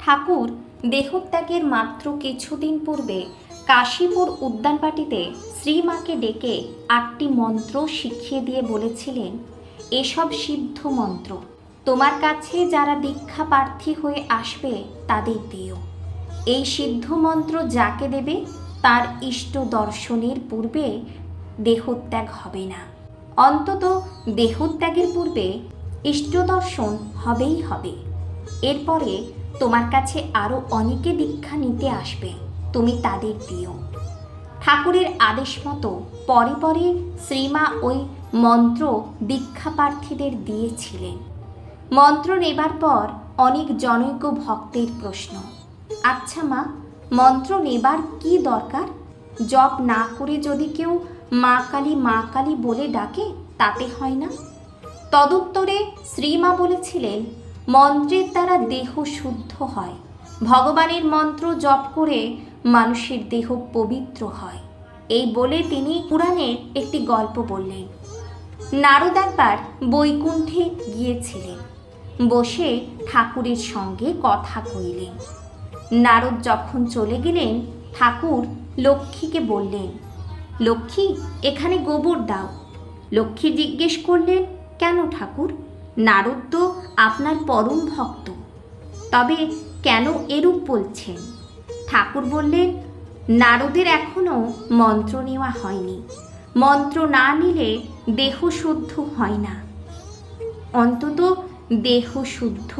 ঠাকুর দেহত্যাগের মাত্র কিছুদিন পূর্বে কাশীপুর উদ্যানবাটিতে শ্রীমাকে ডেকে 8টি মন্ত্র শিখিয়ে দিয়ে বলেছিলেন, এসব সিদ্ধ মন্ত্র তোমার কাছে যারা দীক্ষা প্রার্থী হয়ে আসবে তাদের দিও। এই সিদ্ধ মন্ত্র যাকে দেবে তার ইষ্ট দর্শনের পূর্বে দেহত্যাগ হবে না, অন্তত দেহত্যাগের পূর্বে ইষ্ট দর্শন হবেই হবে। এরপরে তোমার কাছে আরও অনেকে দীক্ষা নিতে আসবে, তুমি তাদের দিও। ঠাকুরের আদেশ মতো পরে পরে শ্রীমা ওই মন্ত্র দীক্ষা প্রার্থীদের দিয়েছিলেন। মন্ত্র নেবার পর অনেক জনৈক ভক্তের প্রশ্ন, আচ্ছা মা, মন্ত্র নেবার কি দরকার? জপ না করে যদি কেউ মা কালী বলে ডাকে তাতে হয় না? তদুত্তরে শ্রীমা বলেছিলেন, মন্ত্রের দ্বারা দেহ শুদ্ধ হয়। ভগবানের মন্ত্র জপ করে মানুষের দেহ পবিত্র হয়। এই বলে তিনি পুরাণের একটি গল্প বললেন। নারদ একবার বৈকুণ্ঠে গিয়েছিলেন, বসে ঠাকুরের সঙ্গে কথা কইলেন। নারদ যখন চলে গেলেন, ঠাকুর লক্ষ্মীকে বললেন, লক্ষ্মী, এখানে গোবর দাও। লক্ষ্মী জিজ্ঞেস করলেন, কেন ঠাকুর? নারদ তো আপনার পরম ভক্ত, তবে কেন এরূপ বলছেন? ঠাকুর বললেন, নারদের এখনো মন্ত্র নেওয়া হয়নি। মন্ত্র না নিলে দেহ শুদ্ধ হয় না। অন্তত দেহ শুদ্ধ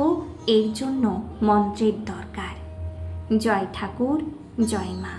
এর জন্য মন্ত্রের দরকার। জয় ঠাকুর, জয় মা।